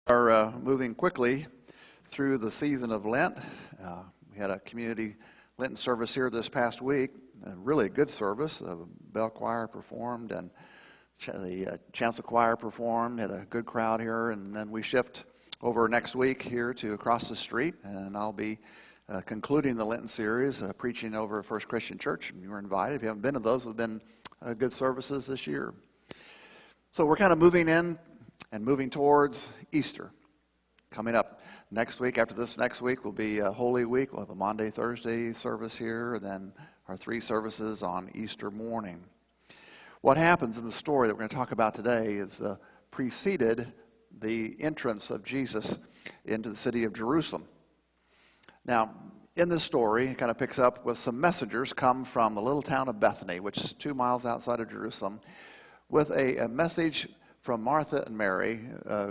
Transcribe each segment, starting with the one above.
Are moving quickly through the season of Lent. We had a community Lenten service here this past week, a really good service. The bell choir performed and the chancel choir performed, had a good crowd here, and then we shift over next week here to across the street, and I'll be concluding the Lenten series, preaching over at First Christian Church. You were invited. If you haven't been to those, have been good services this year. So we're kind of moving in and moving towards Easter. Coming up next week, after this next week, will be Holy Week. We'll have a Monday, Thursday service here, and then our 3 services on Easter morning. What happens in the story that we're going to talk about today is preceded the entrance of Jesus into the city of Jerusalem. Now, in this story, it kind of picks up with some messengers come from the little town of Bethany, which is 2 miles outside of Jerusalem, with a message from Martha and Mary,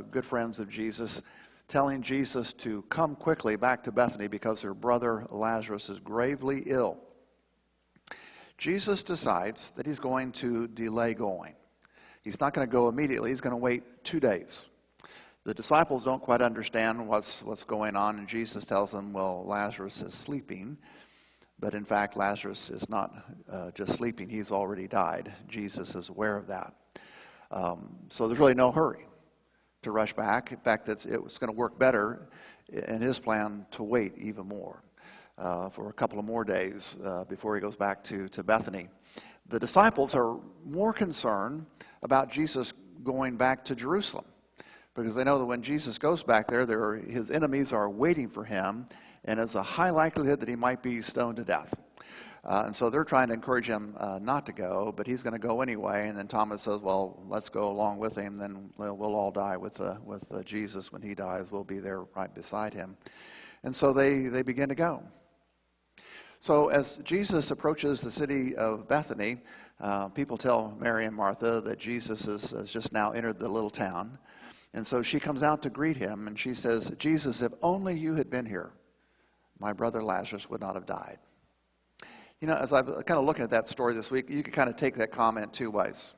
good friends of Jesus, telling Jesus to come quickly back to Bethany because her brother Lazarus is gravely ill. Jesus decides that he's going to delay going. He's not going to go immediately. He's going to wait 2 days. The disciples don't quite understand what's going on, and Jesus tells them, well, Lazarus is sleeping. But in fact, Lazarus is not just sleeping. He's already died. Jesus is aware of that. So there's really no hurry to rush back. In fact, it was going to work better in his plan to wait even more for a couple of more days before he goes back to Bethany. The disciples are more concerned about Jesus going back to Jerusalem because they know that when Jesus goes back there, his enemies are waiting for him, and there's a high likelihood that he might be stoned to death. And so they're trying to encourage him not to go, but he's going to go anyway. And then Thomas says, well, let's go along with him. Then we'll all die with Jesus. When he dies, we'll be there right beside him. And so they begin to go. So as Jesus approaches the city of Bethany, people tell Mary and Martha that Jesus has just now entered the little town. And so she comes out to greet him, and she says, Jesus, if only you had been here, my brother Lazarus would not have died. You know, as I was kind of looking at that story this week, you could kind of take that comment 2 ways.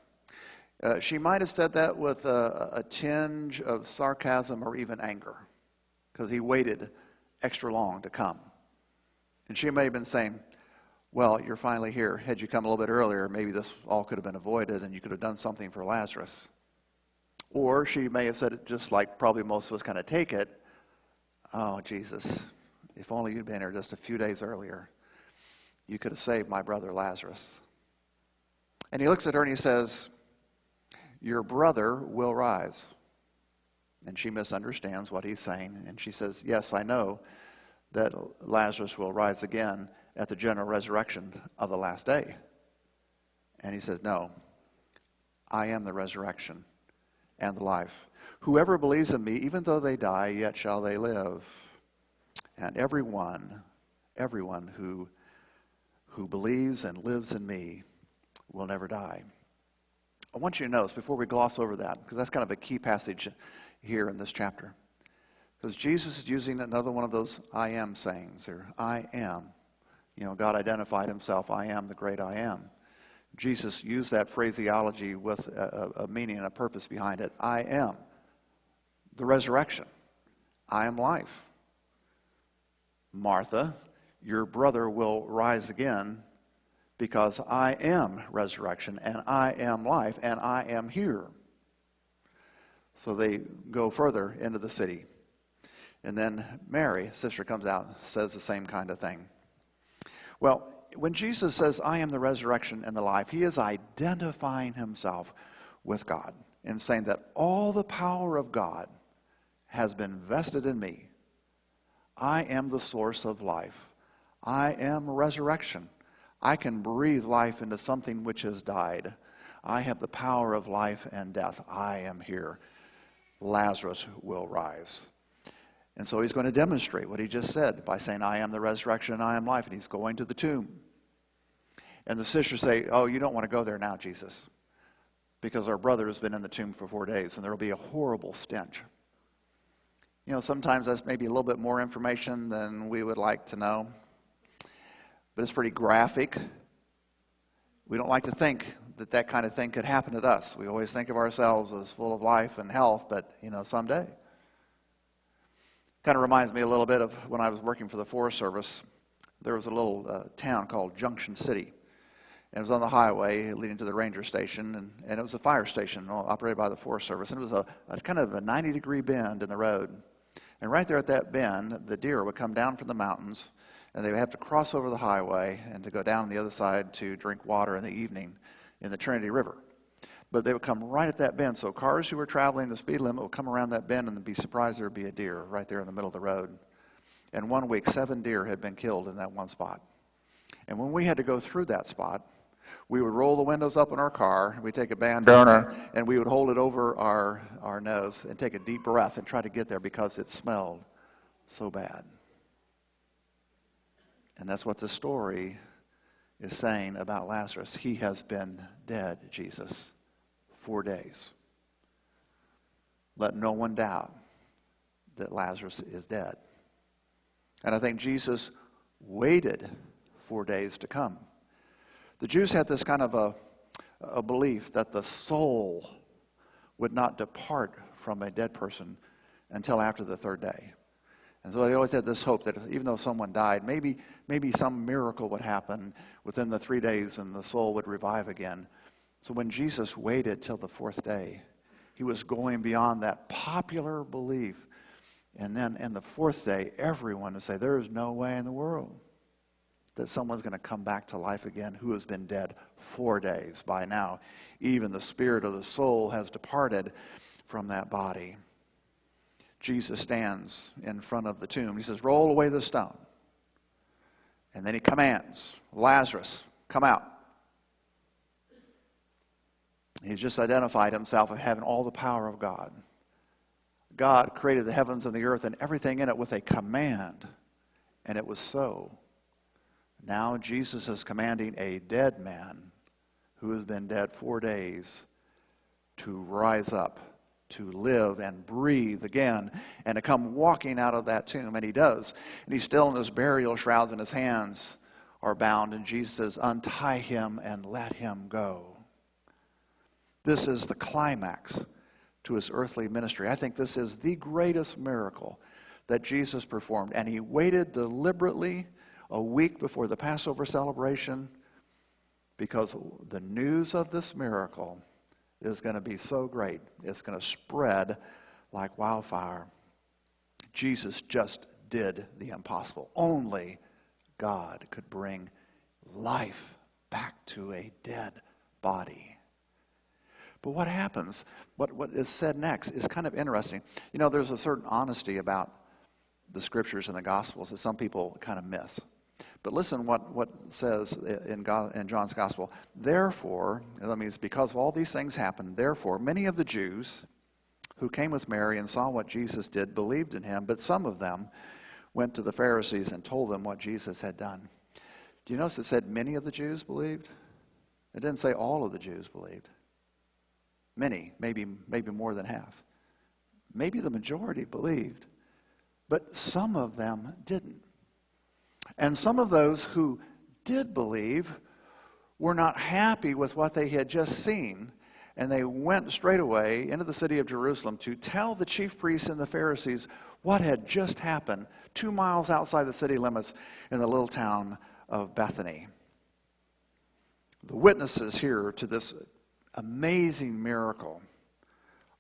She might have said that with a tinge of sarcasm or even anger, because he waited extra long to come. And she may have been saying, well, you're finally here. Had you come a little bit earlier, maybe this all could have been avoided and you could have done something for Lazarus. Or she may have said it just like probably most of us kind of take it, oh, Jesus, if only you'd been here just a few days earlier. You could have saved my brother Lazarus. And he looks at her and he says, your brother will rise. And she misunderstands what he's saying. And she says, yes, I know that Lazarus will rise again at the general resurrection of the last day. And he says, no, I am the resurrection and the life. Whoever believes in me, even though they die, yet shall they live. And everyone who believes and lives in me will never die. I want you to notice, before we gloss over that, because that's kind of a key passage here in this chapter, because Jesus is using another one of those I am sayings here. I am. You know, God identified himself, I am the great I am. Jesus used that phraseology with a meaning and a purpose behind it. I am the resurrection. I am life. Martha, your brother will rise again because I am resurrection and I am life and I am here. So they go further into the city. And then Mary, sister, comes out, says the same kind of thing. Well, when Jesus says, I am the resurrection and the life, he is identifying himself with God and saying that all the power of God has been vested in me. I am the source of life. I am resurrection. I can breathe life into something which has died. I have the power of life and death. I am here. Lazarus will rise. And so he's going to demonstrate what he just said by saying, I am the resurrection and I am life. And he's going to the tomb. And the sisters say, oh, you don't want to go there now, Jesus, because our brother has been in the tomb for 4 days and there will be a horrible stench. You know, sometimes that's maybe a little bit more information than we would like to know. But it's pretty graphic. We don't like to think that kind of thing could happen to us. We always think of ourselves as full of life and health, but, someday Kind of reminds me a little bit of when I was working for the Forest Service. There was a little town called Junction City. And it was on the highway leading to the ranger station, and it was a fire station operated by the Forest Service. And it was a kind of a 90-degree bend in the road. And right there at that bend, the deer would come down from the mountains, and they would have to cross over the highway and to go down the other side to drink water in the evening in the Trinity River. But they would come right at that bend. So cars who were traveling the speed limit would come around that bend and be surprised there would be a deer right there in the middle of the road. And one week, 7 deer had been killed in that one spot. And when we had to go through that spot, we would roll the windows up in our car, we'd take a bandana, and we would hold it over our nose and take a deep breath and try to get there because it smelled so bad. And that's what the story is saying about Lazarus. He has been dead, Jesus, 4 days. Let no one doubt that Lazarus is dead. And I think Jesus waited 4 days to come. The Jews had this kind of a belief that the soul would not depart from a dead person until after the 3rd day. And so they always had this hope that even though someone died, maybe some miracle would happen within the 3 days and the soul would revive again. So when Jesus waited till the 4th day, he was going beyond that popular belief. And then in the 4th day, everyone would say, there is no way in the world that someone's going to come back to life again who has been dead 4 days. By now, even the spirit of the soul has departed from that body. Jesus stands in front of the tomb. He says, roll away the stone. And then he commands, Lazarus, come out. He's just identified himself as having all the power of God. God created the heavens and the earth and everything in it with a command, and it was so. Now Jesus is commanding a dead man who has been dead 4 days to rise up, to live and breathe again, and to come walking out of that tomb. And he does. And he's still in his burial shrouds, and his hands are bound. And Jesus says, untie him and let him go. This is the climax to his earthly ministry. I think this is the greatest miracle that Jesus performed. And he waited deliberately a week before the Passover celebration because the news of this miracle is going to be so great. It's going to spread like wildfire. Jesus just did the impossible. Only God could bring life back to a dead body. But what happens, what is said next is kind of interesting. You know, there's a certain honesty about the scriptures and the gospels that some people kind of miss. But listen what it says in John's gospel. Therefore, that means because of all these things happened, therefore, many of the Jews who came with Mary and saw what Jesus did believed in him, but some of them went to the Pharisees and told them what Jesus had done. Do you notice it said many of the Jews believed? It didn't say all of the Jews believed. Many, maybe more than half. Maybe the majority believed, but some of them didn't. And some of those who did believe were not happy with what they had just seen, and they went straight away into the city of Jerusalem to tell the chief priests and the Pharisees what had just happened 2 miles outside the city limits in the little town of Bethany. The witnesses here to this amazing miracle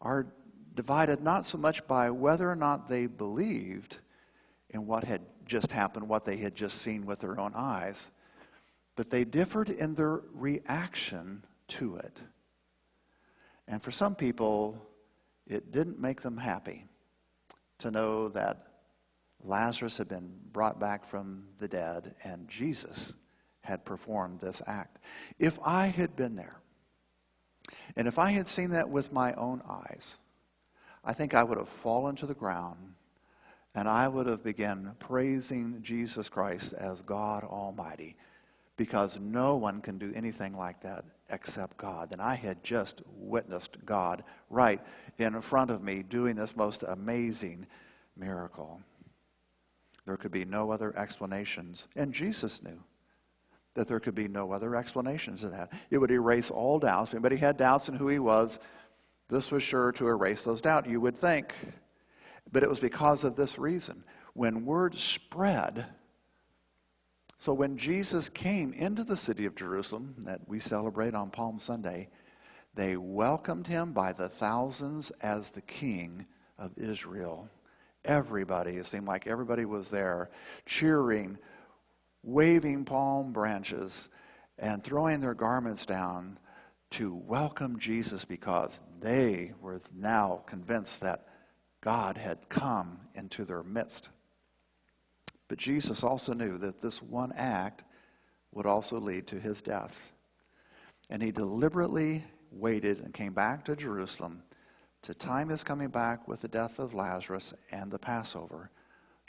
are divided not so much by whether or not they believed in what had just happened, what they had just seen with their own eyes, but they differed in their reaction to it. And for some people, it didn't make them happy to know that Lazarus had been brought back from the dead and Jesus had performed this act. If I had been there, and if I had seen that with my own eyes, I think I would have fallen to the ground and I would have begun praising Jesus Christ as God Almighty, because no one can do anything like that except God. And I had just witnessed God right in front of me doing this most amazing miracle. There could be no other explanations, and Jesus knew that there could be no other explanations of that. It would erase all doubts. If anybody had doubts in who he was, this was sure to erase those doubts, you would think. But it was because of this reason. When word spread, so when Jesus came into the city of Jerusalem that we celebrate on Palm Sunday, they welcomed him by the thousands as the King of Israel. Everybody, it seemed like everybody was there, cheering, waving palm branches, and throwing their garments down to welcome Jesus because they were now convinced that God had come into their midst. But Jesus also knew that this one act would also lead to his death. And he deliberately waited and came back to Jerusalem to time his coming back with the death of Lazarus and the Passover,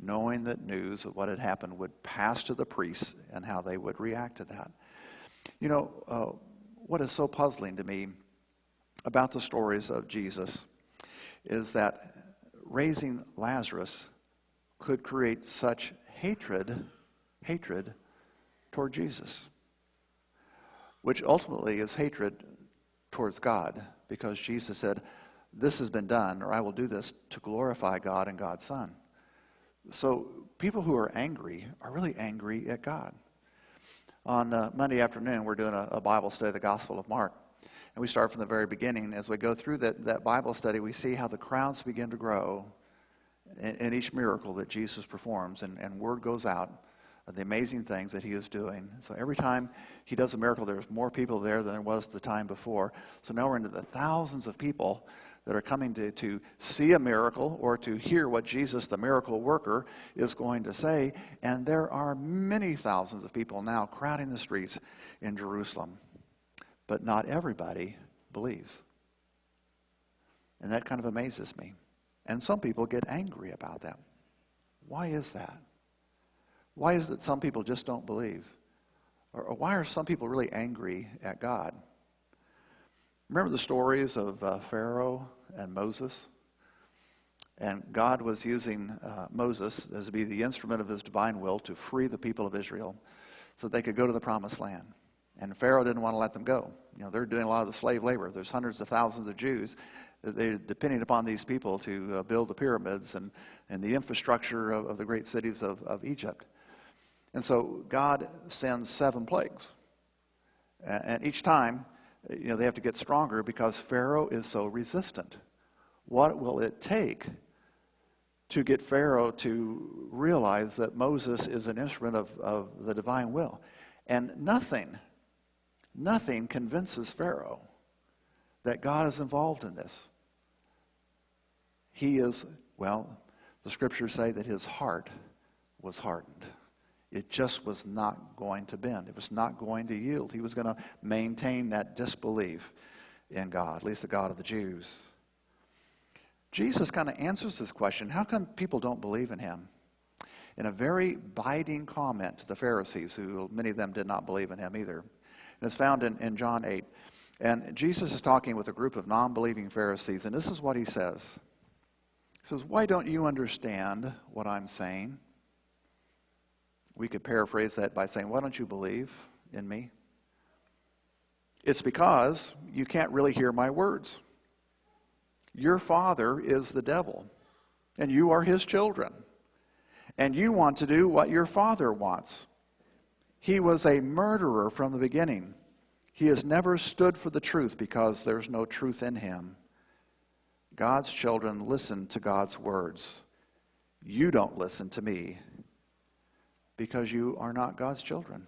knowing that news of what had happened would pass to the priests and how they would react to that. You know, what is so puzzling to me about the stories of Jesus is that raising Lazarus could create such hatred toward Jesus, which ultimately is hatred towards God, because Jesus said, this has been done, or I will do this to glorify God and God's Son. So people who are angry are really angry at God. On Monday afternoon, we're doing a Bible study of the Gospel of Mark. And we start from the very beginning. As we go through that Bible study, we see how the crowds begin to grow in each miracle that Jesus performs. And word goes out of the amazing things that he is doing. So every time he does a miracle, there's more people there than there was the time before. So now we're into the thousands of people that are coming to see a miracle or to hear what Jesus, the miracle worker, is going to say. And there are many thousands of people now crowding the streets in Jerusalem. But not everybody believes. And that kind of amazes me. And some people get angry about that. Why is that? Why is it that some people just don't believe? Or why are some people really angry at God? Remember the stories of Pharaoh and Moses? And God was using Moses as to be the instrument of his divine will to free the people of Israel so that they could go to the promised land. And Pharaoh didn't want to let them go. You know, they're doing a lot of the slave labor. There's hundreds of thousands of Jews that they're depending upon these people to build the pyramids and the infrastructure of the great cities of Egypt. And so God sends 7 plagues. And each time, you know, they have to get stronger because Pharaoh is so resistant. What will it take to get Pharaoh to realize that Moses is an instrument of the divine will? And nothing convinces Pharaoh that God is involved in this. He is, well, the scriptures say that his heart was hardened. It just was not going to bend. It was not going to yield. He was going to maintain that disbelief in God, at least the God of the Jews. Jesus kind of answers this question, how come people don't believe in him? In a very biting comment to the Pharisees, who many of them did not believe in him either. And it's found in John 8. And Jesus is talking with a group of non-believing Pharisees, and this is what he says. He says, why don't you understand what I'm saying? We could paraphrase that by saying, why don't you believe in me? It's because you can't really hear my words. Your father is the devil, and you are his children. And you want to do what your father wants. He was a murderer from the beginning. He has never stood for the truth because there's no truth in him. God's children listen to God's words. You don't listen to me because you are not God's children.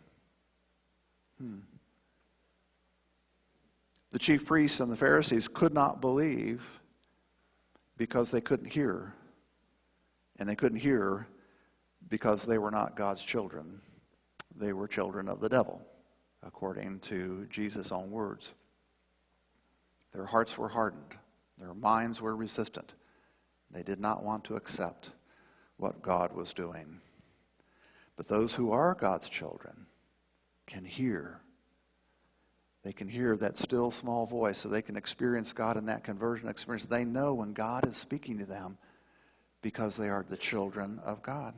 The chief priests and the Pharisees could not believe because they couldn't hear. And they couldn't hear because they were not God's children. They were children of the devil, according to Jesus' own words. Their hearts were hardened. Their minds were resistant. They did not want to accept what God was doing. But those who are God's children can hear. They can hear that still small voice, so they can experience God in that conversion experience. They know when God is speaking to them because they are the children of God.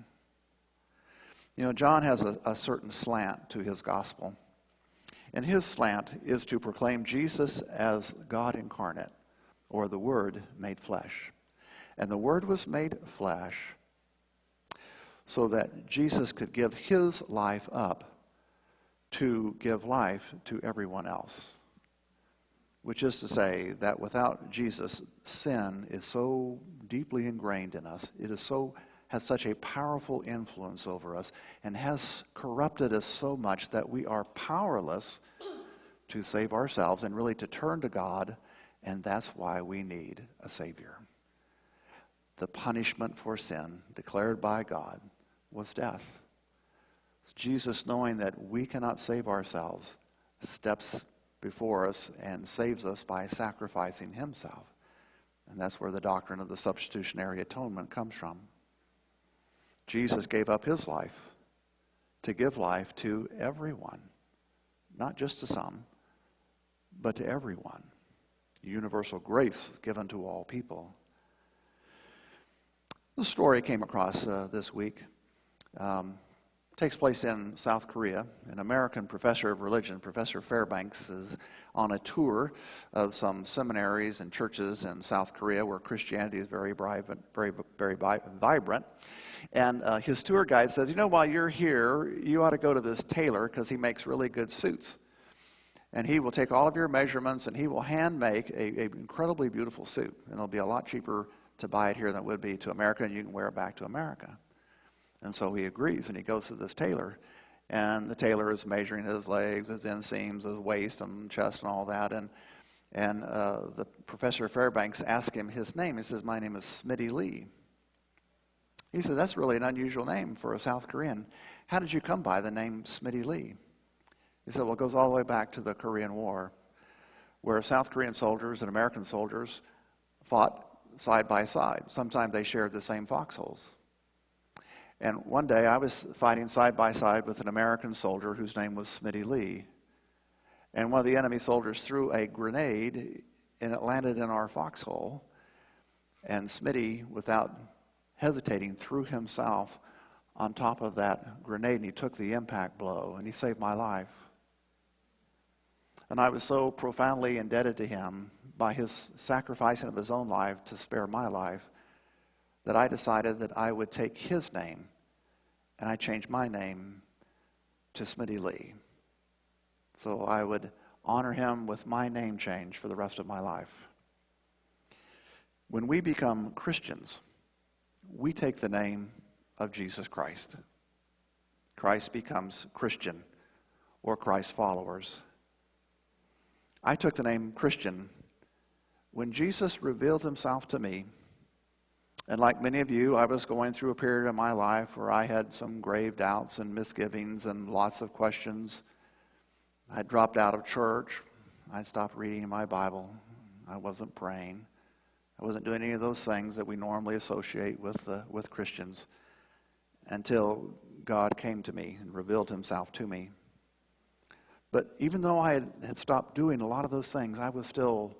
You know, John has a certain slant to his gospel. And his slant is to proclaim Jesus as God incarnate, or the Word made flesh. And the Word was made flesh so that Jesus could give his life up to give life to everyone else. Which is to say that without Jesus, sin is so deeply ingrained in us. It is has such a powerful influence over us and has corrupted us so much that we are powerless to save ourselves and really to turn to God, and that's why we need a Savior. The punishment for sin declared by God was death. Jesus, knowing that we cannot save ourselves, steps before us and saves us by sacrificing himself. And that's where the doctrine of the substitutionary atonement comes from. Jesus gave up his life to give life to everyone, not just to some, but to everyone. Universal grace given to all people. The story I came across this week takes place in South Korea. An American professor of religion, Professor Fairbanks, is on a tour of some seminaries and churches in South Korea where Christianity is very vibrant. And his tour guide says, while you're here, you ought to go to this tailor because he makes really good suits. And he will take all of your measurements and he will hand make an incredibly beautiful suit. And it'll be a lot cheaper to buy it here than it would be to America, and you can wear it back to America. And so he agrees, and he goes to this tailor, and the tailor is measuring his legs, his inseams, his waist and chest and all that, and the Professor Fairbanks asks him his name. He says, "My name is Smitty Lee." He said, "That's really an unusual name for a South Korean. How did you come by the name Smitty Lee?" He said, "Well, it goes all the way back to the Korean War, where South Korean soldiers and American soldiers fought side by side. Sometimes they shared the same foxholes. And one day I was fighting side by side with an American soldier whose name was Smitty Lee. And one of the enemy soldiers threw a grenade and it landed in our foxhole. And Smitty, without hesitating, threw himself on top of that grenade and he took the impact blow and he saved my life. And I was so profoundly indebted to him by his sacrificing of his own life to spare my life that I decided that I would take his name, and I changed my name to Smitty Lee. So I would honor him with my name change for the rest of my life. When we become Christians, we take the name of Jesus Christ. Christ becomes Christian or Christ followers. I took the name Christian when Jesus revealed himself to me. And like many of you, I was going through a period of my life where I had some grave doubts and misgivings and lots of questions. I dropped out of church. I stopped reading my Bible. I wasn't praying. I wasn't doing any of those things that we normally associate with Christians until God came to me and revealed himself to me. But even though I had stopped doing a lot of those things, I was still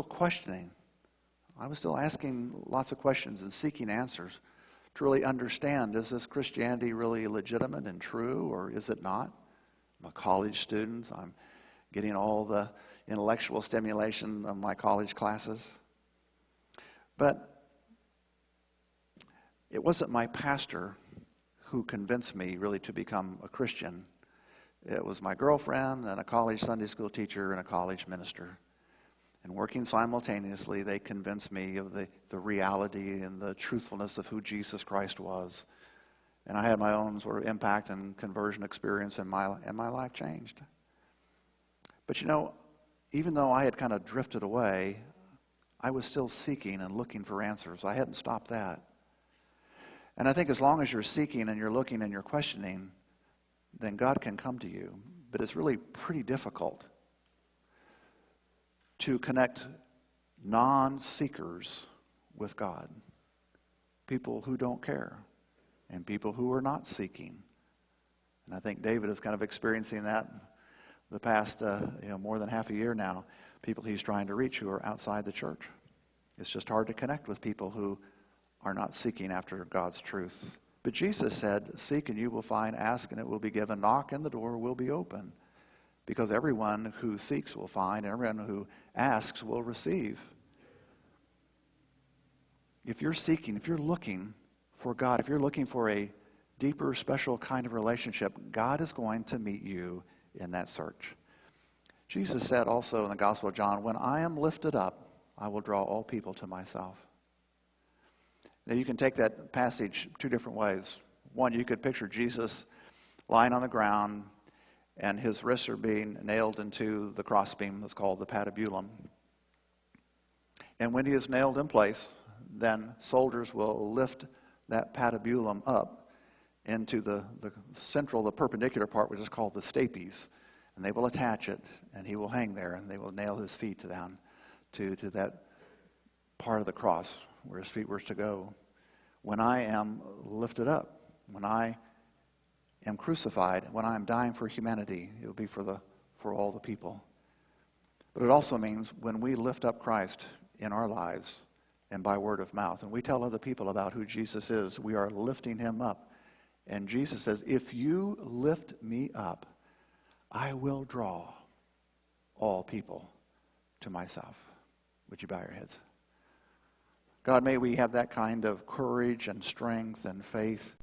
questioning. I was still asking lots of questions and seeking answers to really understand, is this Christianity really legitimate and true, or is it not? I'm a college student. I'm getting all the intellectual stimulation of my college classes. But it wasn't my pastor who convinced me really to become a Christian. It was my girlfriend and a college Sunday school teacher and a college minister. And working simultaneously, they convinced me of the reality and the truthfulness of who Jesus Christ was. And I had my own sort of impact and conversion experience, and my life changed. But even though I had kind of drifted away, I was still seeking and looking for answers. I hadn't stopped that. And I think as long as you're seeking and you're looking and you're questioning, then God can come to you. But it's really pretty difficult to connect non-seekers with God. People who don't care and people who are not seeking. And I think David is kind of experiencing that the past more than half a year now. People he's trying to reach who are outside the church. It's just hard to connect with people who are not seeking after God's truth. But Jesus said, "Seek and you will find, ask and it will be given, knock and the door will be open." Because everyone who seeks will find, and everyone who asks will receive. if you're seeking, if you're looking for God, if you're looking for a deeper, special kind of relationship, God is going to meet you in that search. Jesus said also in the Gospel of John, when I am lifted up, I will draw all people to myself. Now you can take that passage two different ways. One, you could picture Jesus lying on the ground and his wrists are being nailed into the crossbeam that's called the patibulum. And when he is nailed in place, then soldiers will lift that patibulum up into the central, the perpendicular part, which is called the stapes. And they will attach it, and he will hang there, and they will nail his feet down to that part of the cross where his feet were to go. When I am lifted up, when I am crucified, when I am dying for humanity, it will be for all the people. But it also means when we lift up Christ in our lives and by word of mouth, and we tell other people about who Jesus is, we are lifting him up. And Jesus says, if you lift me up, I will draw all people to myself. Would you bow your heads? God, may we have that kind of courage and strength and faith